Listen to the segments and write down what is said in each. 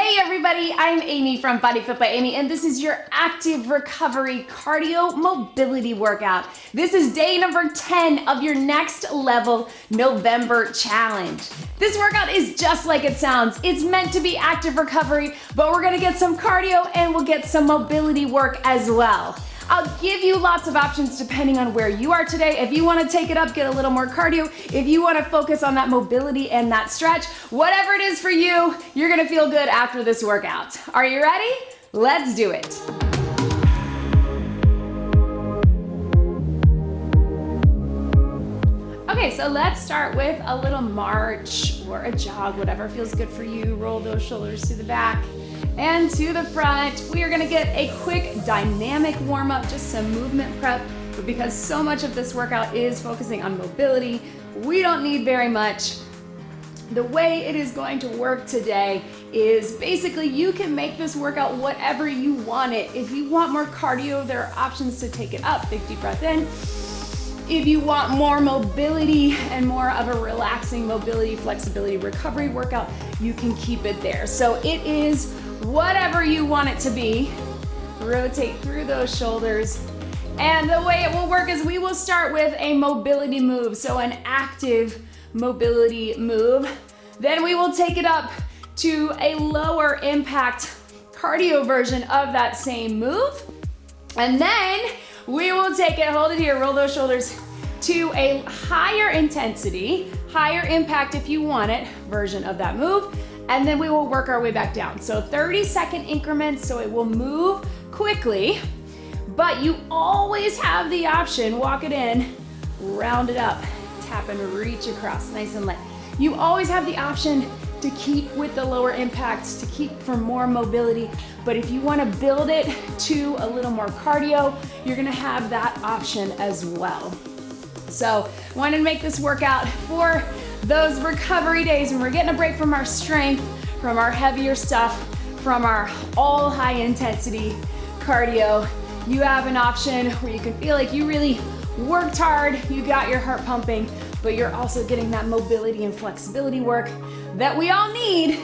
Hey everybody, I'm Amy from BodyFit by Amy, and this is your active recovery cardio mobility workout. This is day number 10 of your next level November challenge. This workout is just like it sounds. It's meant to be active recovery, but we're gonna get some cardio and we'll get some mobility work as well. I'll give you lots of options depending on where you are today. If you want to take it up, get a little more cardio. If you want to focus on that mobility and that stretch, whatever it is for you, you're going to feel good after this workout. Are you ready? Let's do it. Okay, so let's start with a little march or a jog, whatever feels good for you. Roll those shoulders to the back and to the front. We are gonna get a quick dynamic warm up, just some movement prep, but because so much of this workout is focusing on mobility, we don't need very much. The way it is going to work today is basically you can make this workout whatever you want it. If you want more cardio, there are options to take it up. Big deep breath in. If you want more mobility and more of a relaxing mobility, flexibility, recovery workout, you can keep it there. So it is whatever you want it to be. Rotate through those shoulders. And the way it will work is we will start with a mobility move, so an active mobility move. Then we will take it up to a lower impact cardio version of that same move. And then we will take it, hold it here, roll those shoulders, to a higher intensity, higher impact if you want it, version of that move. And then we will work our way back down. So 30-second increments, so it will move quickly, but you always have the option, walk it in, round it up, tap and reach across, nice and light. You always have the option to keep with the lower impacts, to keep for more mobility, but if you wanna build it to a little more cardio, you're gonna have that option as well. So I wanted to make this workout for those recovery days when we're getting a break from our strength, from our heavier stuff, from our all high intensity cardio. You have an option where you can feel like you really worked hard, you got your heart pumping, but you're also getting that mobility and flexibility work that we all need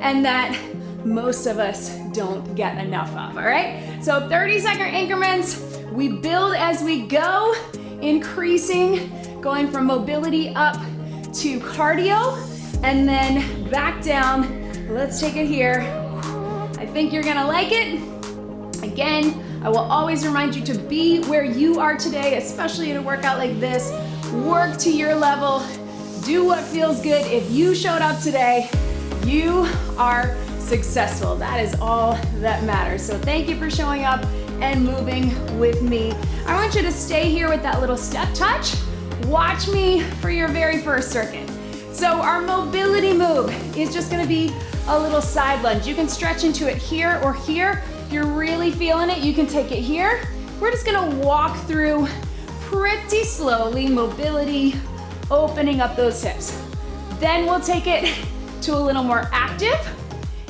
and that most of us don't get enough of, all right? So 30-second increments, we build as we go, increasing, going from mobility up to cardio, and then back down. Let's take it here. I think you're gonna like it. Again, I will always remind you to be where you are today, especially in a workout like this. Work to your level, do what feels good. If you showed up today, you are successful. That is all that matters. So thank you for showing up and moving with me. I want you to stay here with that little step touch. Watch me for your very first circuit. So our mobility move is just gonna be a little side lunge. You can stretch into it here or here. If you're really feeling it, you can take it here. We're just gonna walk through pretty slowly, mobility, opening up those hips. Then we'll take it to a little more active.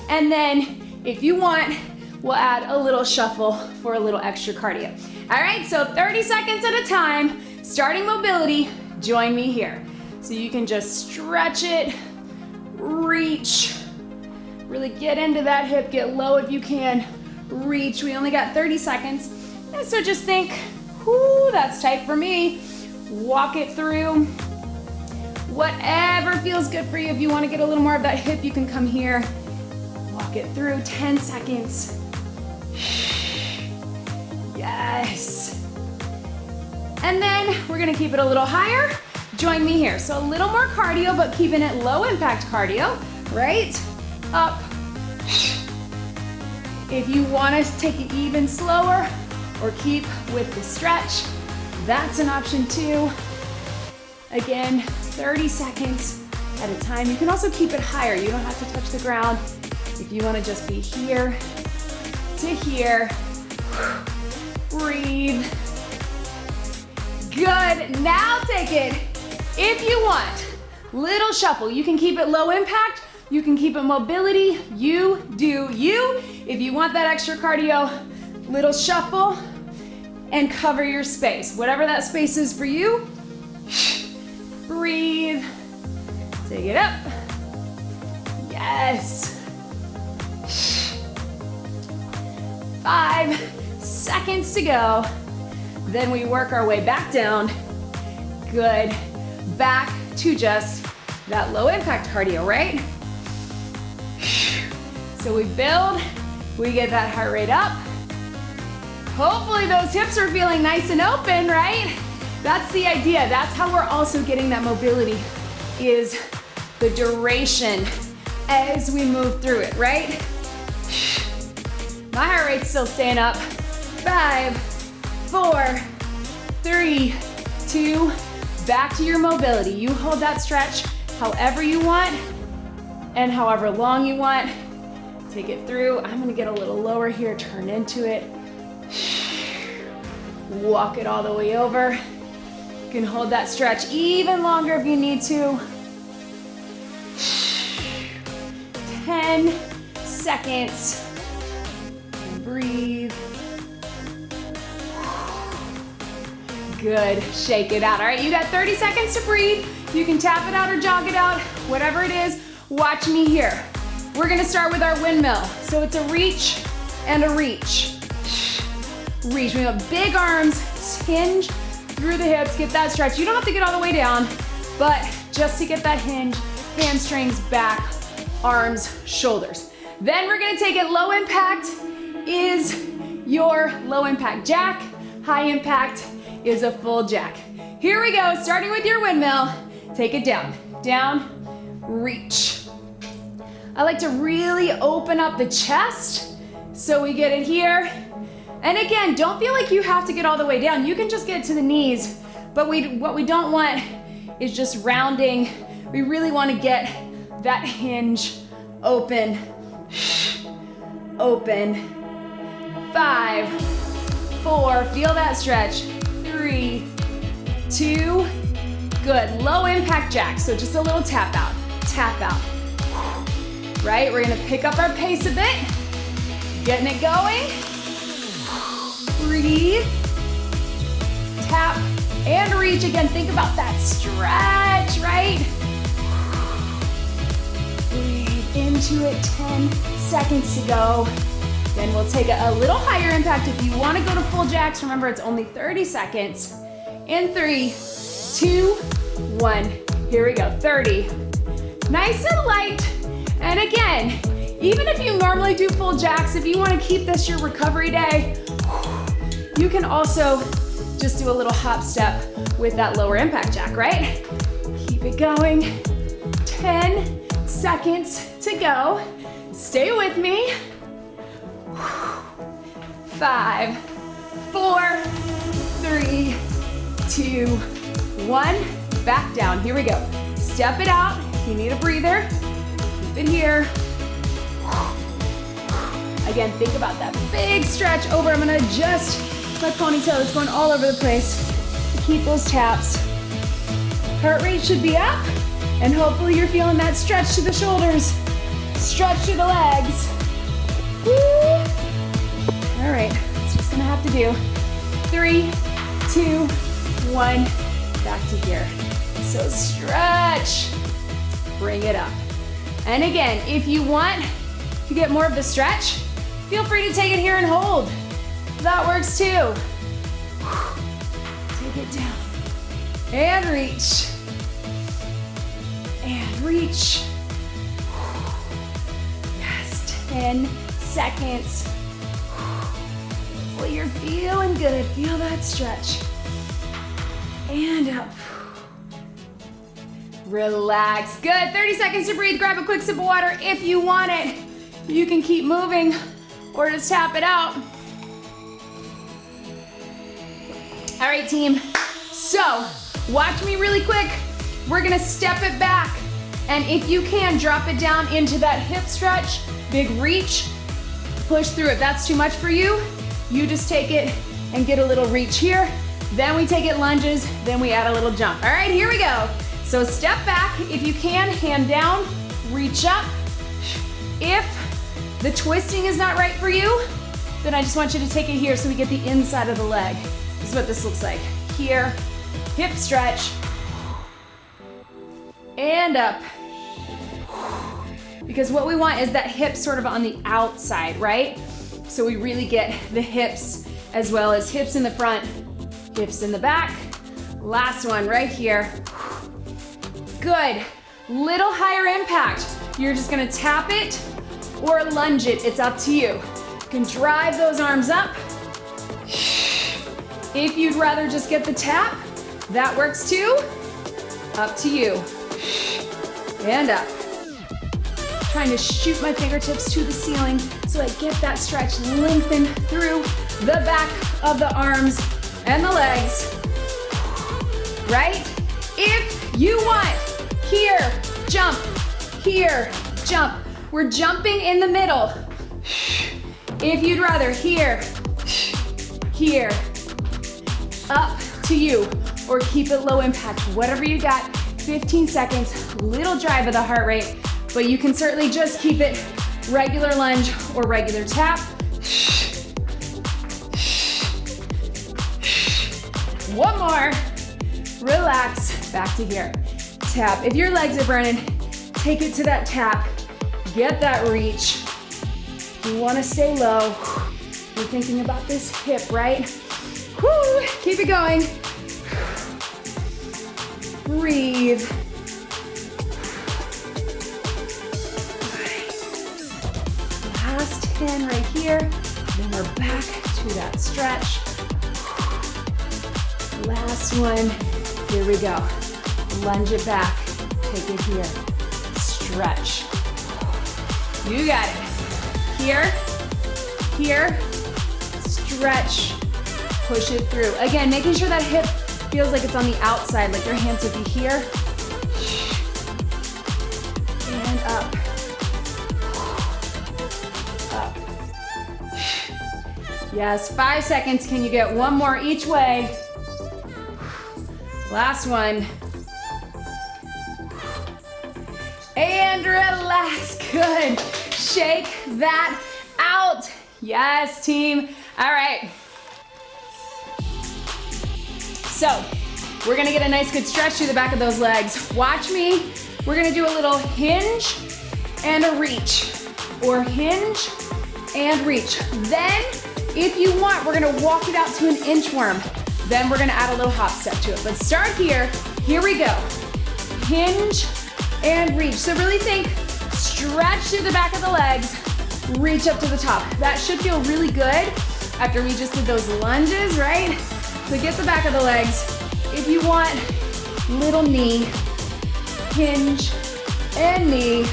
And then if you want, we'll add a little shuffle for a little extra cardio. All right, so 30 seconds at a time, starting mobility, join me here. So you can just stretch it, reach, really get into that hip, get low if you can, reach. We only got 30 seconds. And so just think, whoo, that's tight for me. Walk it through. Whatever feels good for you. If you want to get a little more of that hip, you can come here. Walk it through, 10 seconds. Yes. And then we're gonna keep it a little higher. Join me here. So a little more cardio, but keeping it low impact cardio, right? Up. If you wanna take it even slower or keep with the stretch, that's an option too. Again, 30 seconds at a time. You can also keep it higher. You don't have to touch the ground. If you wanna just be here to here. Breathe. Good, now take it. If you want, little shuffle. You can keep it low impact, you can keep it mobility, you do you. If you want that extra cardio, little shuffle and cover your space. Whatever that space is for you, breathe, take it up. Yes. seconds to go. Then we work our way back down. Good. Back to just that low impact cardio, right? So we build, we get that heart rate up. Hopefully those hips are feeling nice and open, right? That's the idea. That's how we're also getting that mobility, is the duration as we move through it, right? My heart rate's still staying up. 5, 4, 3, 2, back to your mobility. You hold that stretch however you want and however long you want. Take it through. I'm gonna get a little lower here, turn into it. Walk it all the way over. You can hold that stretch even longer if you need to. 10 seconds. And breathe. Good, shake it out. All right, you got 30 seconds to breathe. You can tap it out or jog it out, whatever it is. Watch me here. We're gonna start with our windmill. So it's a reach and a reach. Reach, we have big arms, hinge through the hips, get that stretch. You don't have to get all the way down, but just to get that hinge, hamstrings, back, arms, shoulders. Then we're gonna take it low impact is your low impact jack, high impact is a full jack. Here we go, starting with your windmill. Take it down, down, reach. I like to really open up the chest so we get it here. And again, don't feel like you have to get all the way down. You can just get to the knees, but what we don't want is just rounding. We really want to get that hinge open, open. 5, 4, feel that stretch. 3, 2, good. Low impact jack, so just a little tap out, right? We're gonna pick up our pace a bit, getting it going. Breathe, tap, and reach. Again, think about that stretch, right? Breathe into it, 10 seconds to go. Then we'll take a little higher impact if you wanna go to full jacks. Remember, it's only 30 seconds. In 3, 2, 1. Here we go, 30. Nice and light. And again, even if you normally do full jacks, if you wanna keep this your recovery day, you can also just do a little hop step with that lower impact jack, right? Keep it going. 10 seconds to go. Stay with me. 5, 4, 3, 2, 1. Back down. Here we go. Step it out. If you need a breather, keep it here. Again, think about that big stretch over. I'm gonna adjust my ponytail. It's going all over the place. Keep those taps. Heart rate should be up, and hopefully you're feeling that stretch to the shoulders, stretch to the legs. Woo! All right, it's just gonna have to do 3, 2, 1, back to here. So stretch, bring it up. And again, if you want to get more of the stretch, feel free to take it here and hold. That works too. Take it down. And reach. And reach. Yes, 10 seconds. Well, you're feeling good. Feel that stretch. And up. Relax. Good. 30 seconds to breathe. Grab a quick sip of water if you want it. You can keep moving or just tap it out. All right, team. So, watch me really quick. We're gonna step it back. And if you can, drop it down into that hip stretch, big reach, push through. If that's too much for you, you just take it and get a little reach here. Then we take it lunges, then we add a little jump. All right, here we go. So step back, if you can, hand down, reach up. If the twisting is not right for you, then I just want you to take it here so we get the inside of the leg. This is what this looks like. Here, hip stretch, and up. Because what we want is that hip sort of on the outside, right? So we really get the hips as well as hips in the front, hips in the back. Last one right here. Good. Little higher impact. You're just gonna tap it or lunge it. It's up to you. You can drive those arms up. If you'd rather just get the tap, that works too. Up to you. And up. Trying to shoot my fingertips to the ceiling so I get that stretch, lengthen through the back of the arms and the legs. Right? If you want, here, jump, here, jump. We're jumping in the middle. If you'd rather, here, up to you, or keep it low impact, whatever you got. 15 seconds, little drive of the heart rate, but you can certainly just keep it regular lunge or regular tap. One more, relax, back to here. Tap, if your legs are burning, take it to that tap, get that reach. You wanna stay low. You're thinking about this hip, right? Woo, keep it going. Breathe. Last 10 right here. Then we're back to that stretch. Last one. Here we go. Lunge it back. Take it here. Stretch. You got it. Here, stretch. Push it through. Again, making sure that hip feels like it's on the outside, like your hands would be here. And up. Up. Yes, 5 seconds. Can you get one more each way? Last one. And relax. Good. Shake that out. Yes, team. All right. So, we're gonna get a nice good stretch through the back of those legs. Watch me. We're gonna do a little hinge and a reach, or hinge and reach. Then, if you want, we're gonna walk it out to an inchworm. Then we're gonna add a little hop step to it. But start here. Here we go. Hinge and reach. So really think, stretch through the back of the legs, reach up to the top. That should feel really good after we just did those lunges, right? So get the back of the legs. If you want, little knee, hinge and knee.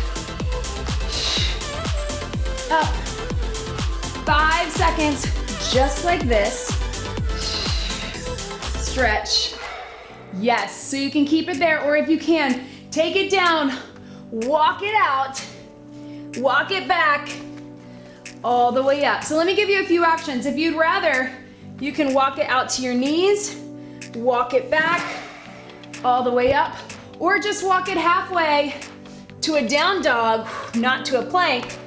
Up. 5 seconds, just like this. Stretch. Yes, so you can keep it there, or if you can, take it down, walk it out, walk it back, all the way up. So let me give you a few options. If you'd rather, you can walk it out to your knees, walk it back, all the way up, or just walk it halfway to a down dog, not to a plank,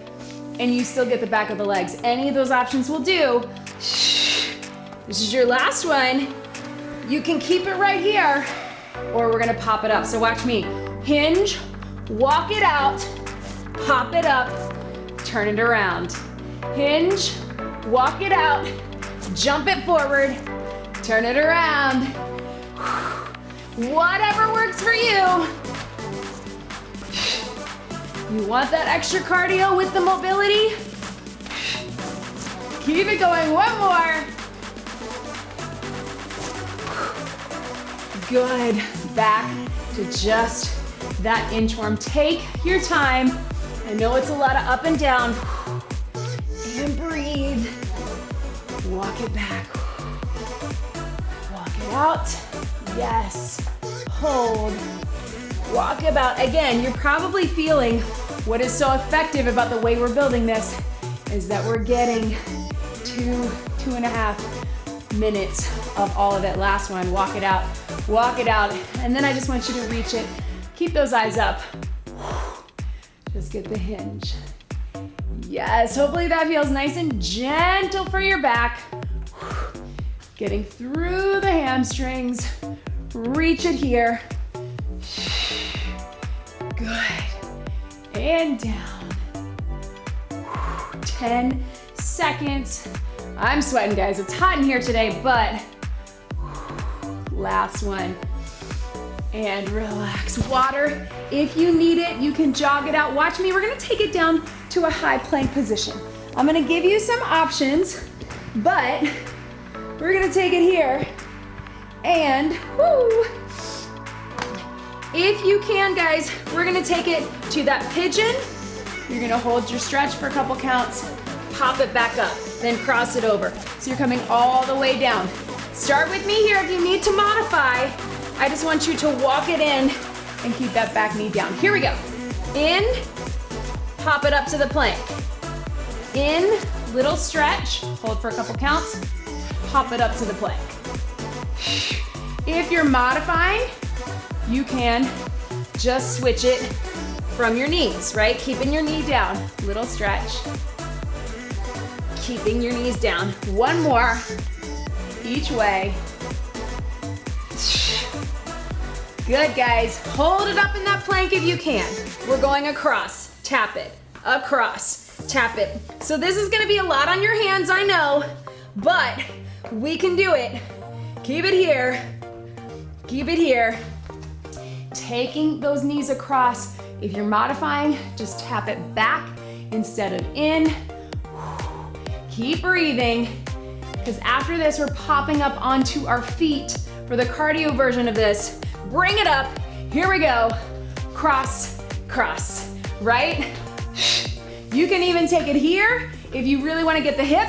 and you still get the back of the legs. Any of those options will do. This is your last one. You can keep it right here, or we're gonna pop it up. So watch me. Hinge, walk it out, pop it up, turn it around. Hinge, walk it out, jump it forward, turn it around. Whatever works for you. You want that extra cardio with the mobility? Keep it going, one more. Good, back to just that inchworm. Take your time. I know it's a lot of up and down. And breathe. Walk it back. Walk it out. Yes. Hold. Walk it out. Again, you're probably feeling what is so effective about the way we're building this is that we're getting 2.5 minutes of all of it. Last one, walk it out, and then I just want you to reach it. Keep those eyes up. Just get the hinge. Yes, hopefully that feels nice and gentle for your back. Getting through the hamstrings. Reach it here. Good. And down. 10 seconds. I'm sweating, guys. It's hot in here today, but last one. And relax. Water, if you need it, you can jog it out. Watch me, we're gonna take it down to a high plank position. I'm gonna give you some options, but we're gonna take it here and whoo. If you can, guys, we're gonna take it to that pigeon. You're gonna hold your stretch for a couple counts, pop it back up, then cross it over. So you're coming all the way down. Start with me here if you need to modify. I just want you to walk it in and keep that back knee down. Here we go. In, pop it up to the plank. In, little stretch, hold for a couple counts, pop it up to the plank. If you're modifying, you can just switch it from your knees, right? Keeping your knee down, little stretch. Keeping your knees down. One more, each way. Good, guys. Hold it up in that plank if you can. We're going across, tap it, across, tap it. So this is gonna be a lot on your hands, I know, but we can do it. Keep it here, keep it here. Taking those knees across. If you're modifying, just tap it back instead of in. Keep breathing, because after this, we're popping up onto our feet for the cardio version of this. Bring it up, here we go. Cross, cross, right? You can even take it here if you really wanna get the hip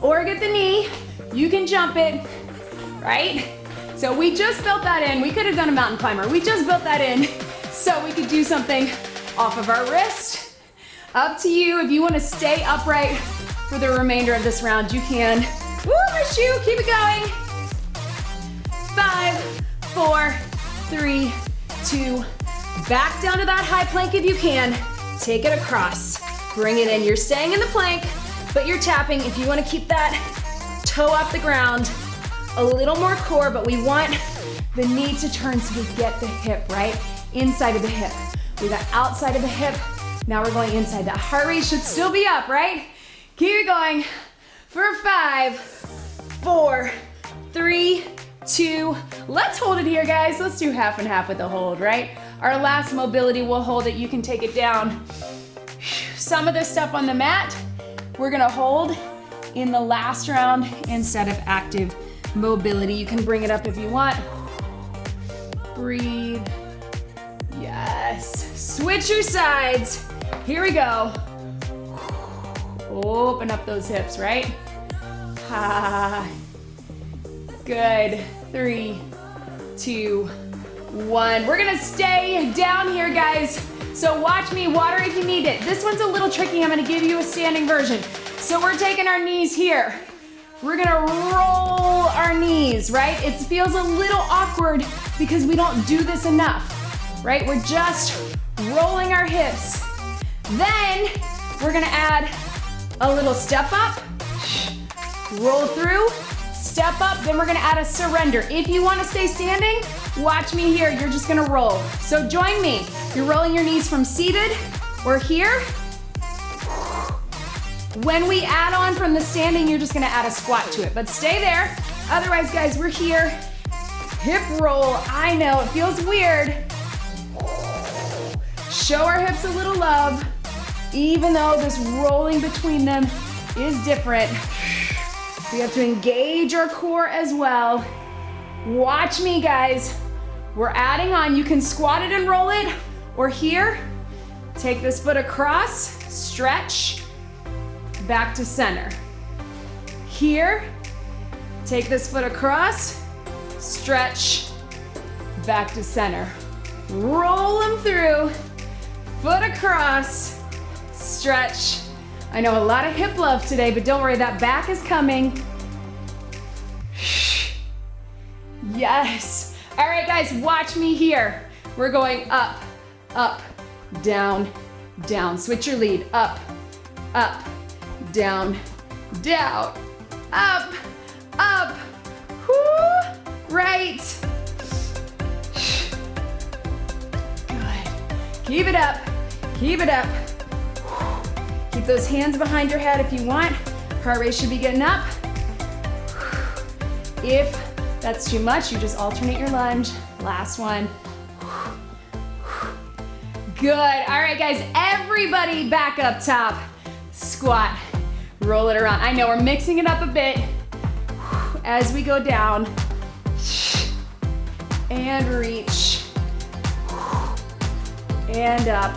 or get the knee. You can jump it, right? So we just built that in. We could have done a mountain climber. We just built that in so we could do something off of our wrist. Up to you. If you wanna stay upright for the remainder of this round, you can. Woo, my shoe, keep it going. 5, 4, 3, 2, back down to that high plank if you can. Take it across, bring it in. You're staying in the plank, but you're tapping. If you wanna keep that toe off the ground, a little more core, but we want the knee to turn so we get the hip, right? Inside of the hip. We got outside of the hip, now we're going inside. That heart rate should still be up, right? Keep it going for 5, 4, 3, 2, let's hold it here, guys. Let's do half and half with the hold, right? Our last mobility, we'll hold it. You can take it down. Some of this stuff on the mat, we're gonna hold in the last round instead of active mobility. You can bring it up if you want. Breathe. Yes. Switch your sides. Here we go. Open up those hips, right? Ha. Good. 3, 2, 1. We're gonna stay down here, guys. So watch me, water if you need it. This one's a little tricky. I'm gonna give you a standing version. So we're taking our knees here. We're gonna roll our knees, right? It feels a little awkward because we don't do this enough, right? We're just rolling our hips. Then we're gonna add a little step up, roll through, step up, then we're gonna add a surrender. If you wanna stay standing, watch me here, you're just gonna roll. So join me. You're rolling your knees from seated or here. When we add on from the standing, you're just gonna add a squat to it, but stay there. Otherwise, guys, we're here. Hip roll, I know, it feels weird. Show our hips a little love, even though this rolling between them is different. We have to engage our core as well. Watch me, guys. We're adding on. You can squat it and roll it, or here, take this foot across, stretch, back to center. Here, take this foot across, stretch, back to center. Roll them through, foot across, stretch. I know a lot of hip love today, but don't worry, that back is coming. Yes. All right, guys, watch me here. We're going up, up, down, down. Switch your lead, up, up, down, down, up, up, whoo, right. Good. Keep it up, keep it up. Keep those hands behind your head if you want. Heart rate should be getting up. If that's too much, you just alternate your lunge. Last one. Good. All right, guys, everybody back up top. Squat, roll it around. I know we're mixing it up a bit as we go down. And reach. And up.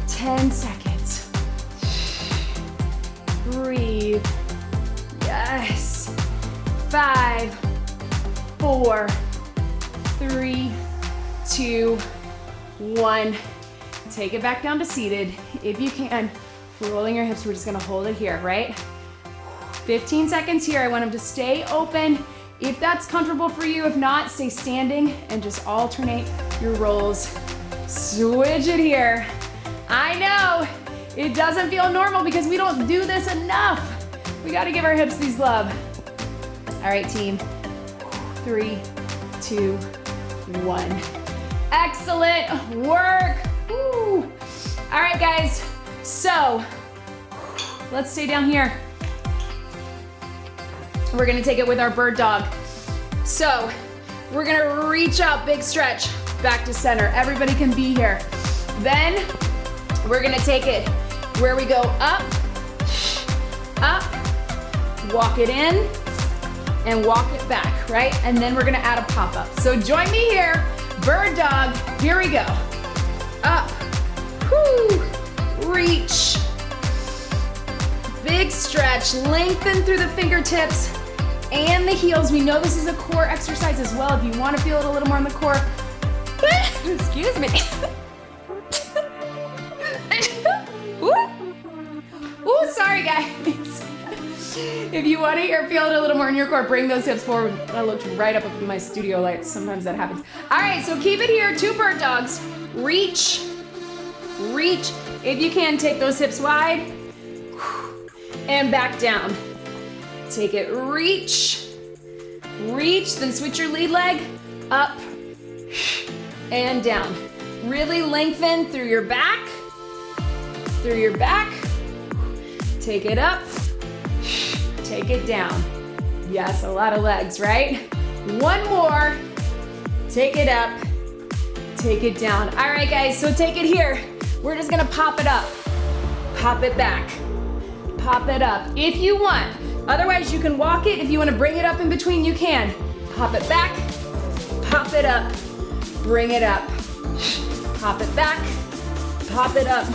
10 seconds. Breathe. Yes. 5, 4, 3, 2, 1. Take it back down to seated. If you can, rolling your hips, we're just gonna hold it here, right? 15 seconds here. I want them to stay open. If that's comfortable for you, if not, stay standing and just alternate your rolls. Switch it here. I know, it doesn't feel normal because we don't do this enough. We gotta give our hips these love. All right, team. 3, 2, 1. Excellent work. Woo. All right, guys. So let's stay down here. We're gonna take it with our bird dog. So we're gonna reach out, big stretch, back to center. Everybody can be here. Then we're gonna take it where we go up, up, walk it in, and walk it back, right? And then we're gonna add a pop-up. So join me here, bird dog, here we go. Up, whoo, reach. Big stretch, lengthen through the fingertips and the heels. We know this is a core exercise as well. If you wanna feel it a little more in the core, excuse me. Ooh, sorry guys. If you want to feel it a little more in your core, bring those hips forward. I looked right up at my studio lights. Sometimes that happens. All right, so keep it here. 2 bird dogs. Reach, reach. If you can, take those hips wide and back down. Take it, reach, reach, then switch your lead leg, up and down. Really lengthen through your back, take it up, take it down. Yes, a lot of legs, right? One more, take it up, take it down. All right, guys, so take it here. We're just gonna pop it up, pop it back, pop it up if you want. Otherwise, you can walk it. If you wanna bring it up in between, you can. Pop it back, pop it up, bring it up. Pop it back, pop it up,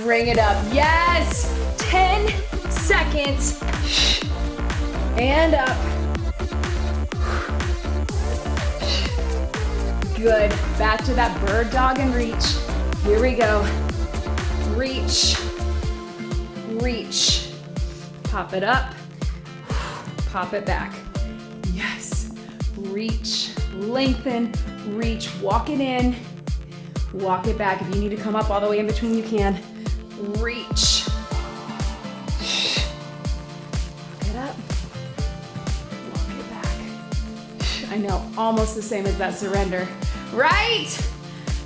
bring it up. Yes, 10 seconds. And up. Good, back to that bird dog and reach. Here we go. Reach, reach. Pop it up, pop it back. Yes, reach, lengthen, reach, walk it in, walk it back. If you need to come up all the way in between, you can. Reach. Walk it up, walk it back. I know, almost the same as that surrender, right?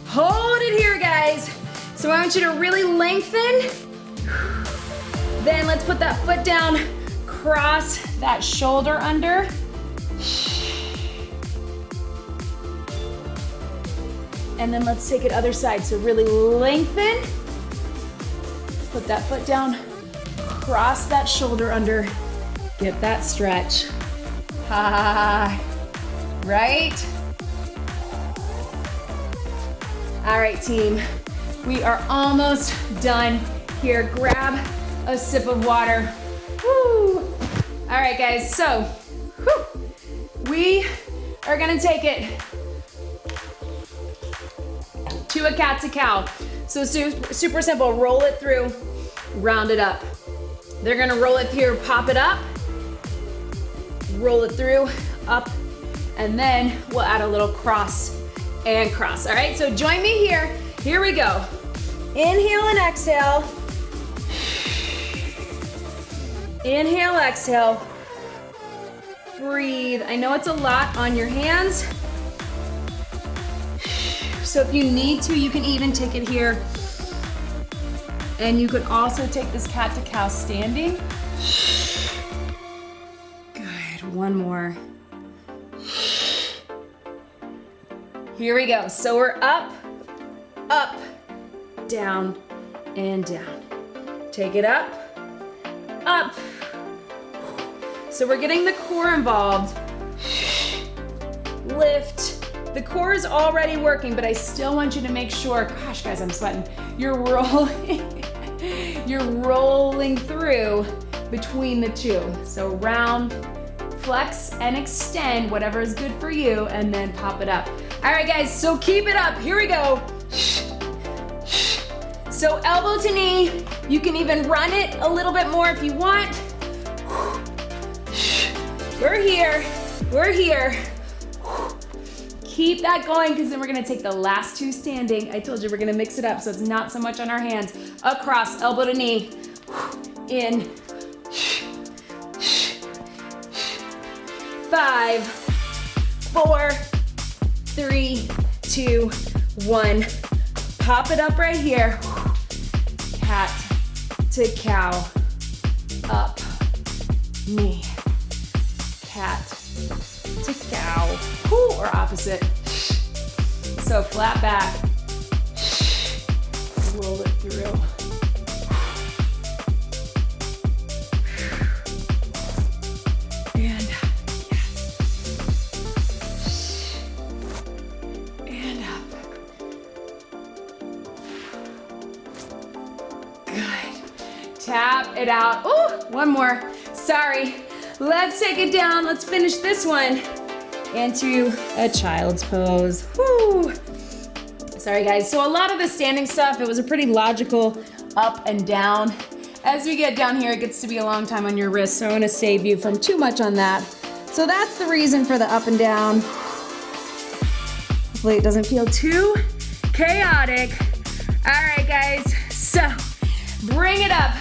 Hold it here, guys. So I want you to really lengthen. Then let's put that foot down, cross that shoulder under. And then let's take it other side. So really lengthen, put that foot down, cross that shoulder under, get that stretch. Ha, right? All right, team, we are almost done here. Grab a sip of water. Woo. All right, guys, so we are gonna take it to a cat to cow. So super simple, roll it through, round it up. They're gonna roll it here, pop it up, roll it through, up, and then we'll add a little cross and cross. All right, so join me here. Here we go. Inhale and exhale. Inhale, exhale. Breathe. I know it's a lot on your hands. So if you need to, you can even take it here. And you could also take this cat to cow standing. Good, one more. Here we go. So we're up, up, down, and down. Take it up, up. So we're getting the core involved. Lift. The core is already working, but I still want you to make sure, gosh guys, I'm sweating. You're rolling through between the two. So round, flex, and extend, whatever is good for you, and then pop it up. All right guys, so keep it up. Here we go. So elbow to knee. You can even run it a little bit more if you want. We're here, we're here. Keep that going, because then we're gonna take the last two standing. I told you we're gonna mix it up so it's not so much on our hands. Across, elbow to knee. In. 5, 4, 3, 2, 1. Pop it up right here. Cat to cow. Up. Knee. Cat to cow. Or opposite. So flat back. Roll it through. And yes. And up. Good. Tap it out. Ooh, one more. Sorry. Let's take it down. Let's finish this one. Into a child's pose. Woo! Sorry guys, so a lot of the standing stuff, it was a pretty logical up and down. As we get down here, it gets to be a long time on your wrist, so I wanna save you from too much on that. So that's the reason for the up and down. Hopefully it doesn't feel too chaotic. All right guys, so bring it up.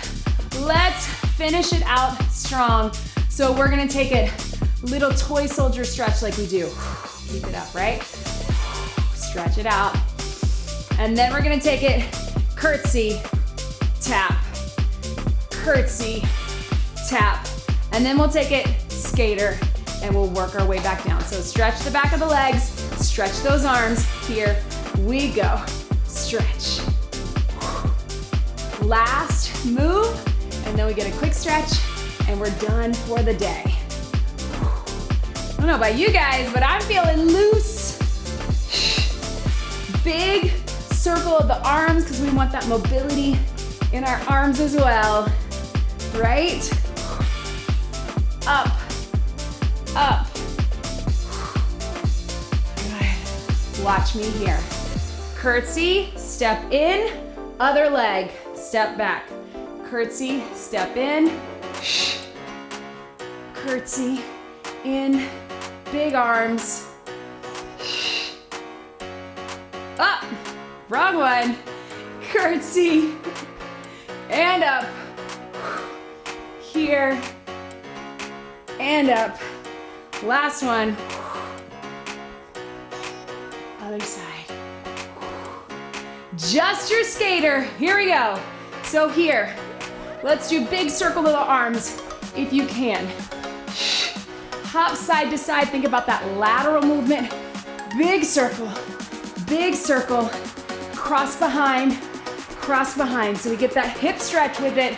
Let's finish it out strong. So we're gonna take it little toy soldier stretch like we do. Keep it up, right? Stretch it out. And then we're gonna take it curtsy, tap, curtsy, tap. And then we'll take it skater and we'll work our way back down. So stretch the back of the legs, stretch those arms. Here we go. Stretch. Last move, and then we get a quick stretch and we're done for the day. I don't know about you guys, but I'm feeling loose. Big circle of the arms, because we want that mobility in our arms as well, right? Up, up. Good. Watch me here. Curtsy, step in, other leg, step back. Curtsy, step in, curtsy, in, big arms. Up, wrong one. Curtsy, and up. Here, and up. Last one. Other side. Just your skater. Here we go. So here, let's do big circle of the arms if you can. Hop side to side. Think about that lateral movement. Big circle, cross behind, so we get that hip stretch with it.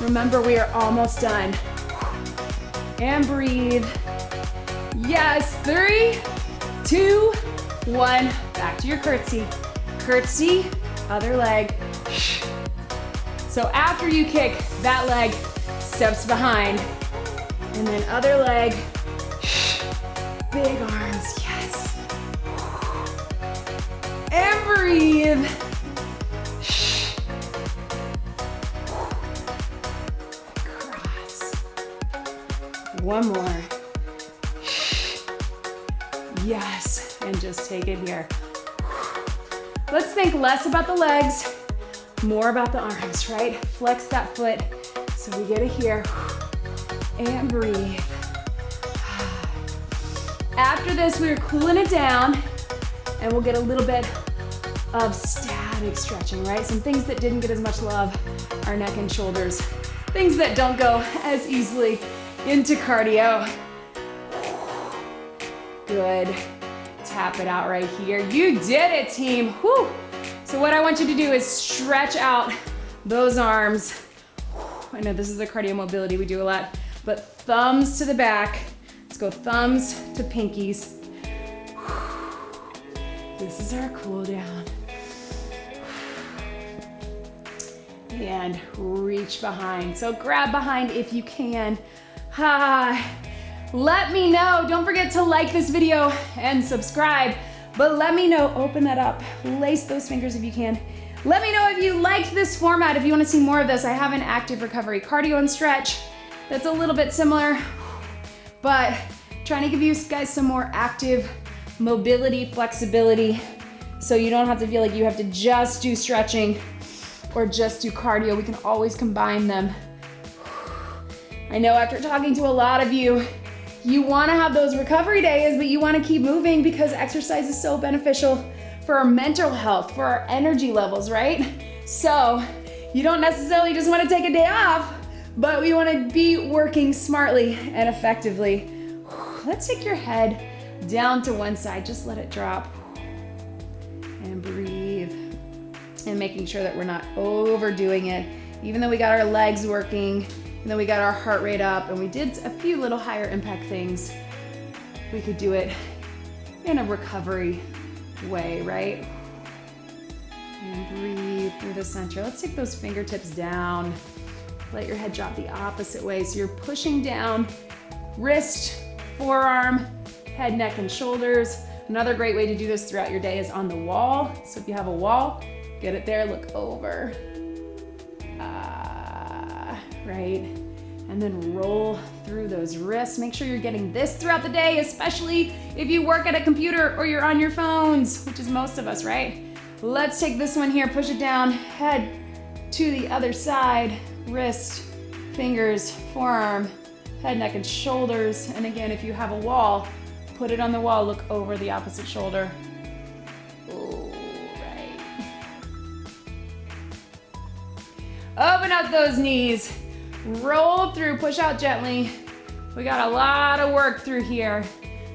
Remember, we are almost done. And breathe. Yes, 3, 2, 1. Back to your curtsy. Curtsy, other leg. So after you kick, that leg steps behind. And then other leg. Big arms, yes. And breathe. Cross. One more. Yes, and just take it here. Let's think less about the legs, more about the arms, right? Flex that foot so we get it here. And breathe. After this, we're cooling it down and we'll get a little bit of static. big stretching, right? Some things that didn't get as much love are neck and shoulders. Things that don't go as easily into cardio. Good. Tap it out right here. You did it, team. Whew. So what I want you to do is stretch out those arms. I know this is a cardio mobility we do a lot, but thumbs to the back. Let's go thumbs to pinkies. This is our cool down. And reach behind. So grab behind if you can. Let me know. Don't forget to like this video and subscribe, but let me know, open that up, lace those fingers if you can. Let me know if you liked this format, if you want to see more of this. I have an active recovery cardio and stretch that's a little bit similar, but trying to give you guys some more active mobility, flexibility, so you don't have to feel like you have to just do stretching or just do cardio. We can always combine them. I know after talking to a lot of you, you want to have those recovery days, but you want to keep moving because exercise is so beneficial for our mental health, for our energy levels, right? So you don't necessarily just want to take a day off, but we want to be working smartly and effectively. Let's take your head down to one side. Just let it drop and breathe. And making sure that we're not overdoing it. Even though we got our legs working, and then we got our heart rate up, and we did a few little higher impact things, we could do it in a recovery way, right? And breathe through the center. Let's take those fingertips down. Let your head drop the opposite way. So you're pushing down, wrist, forearm, head, neck, and shoulders. Another great way to do this throughout your day is on the wall. So if you have a wall, get it there, look over. Right? And then roll through those wrists. Make sure you're getting this throughout the day, especially if you work at a computer or you're on your phones, which is most of us, right? Let's take this one here, push it down, head to the other side, wrist, fingers, forearm, head, neck, and shoulders. And again, if you have a wall, put it on the wall, look over the opposite shoulder. Right. Open up those knees. Roll through, push out gently. We got a lot of work through here,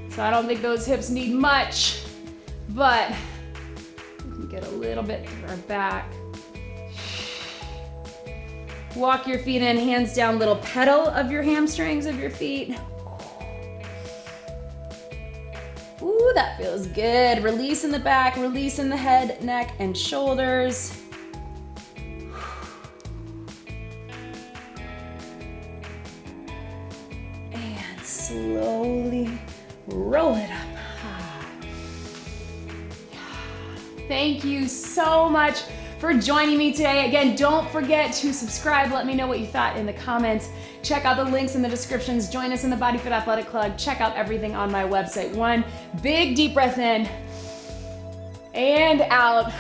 so I don't think those hips need much, but we can get a little bit through our back. Walk your feet in, hands down, little pedal of your hamstrings of your feet. Ooh, that feels good. Release in the back, release in the head, neck, and shoulders. Slowly roll it up. Thank you so much for joining me today. Again, don't forget to subscribe. Let me know what you thought in the comments. Check out the links in the descriptions. Join us in the BodyFit Athletic Club. Check out everything on my website. One big deep breath in and out.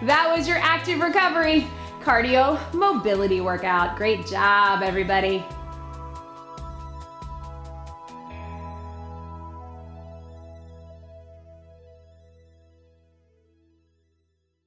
That was your active recovery cardio mobility workout. Great job, everybody.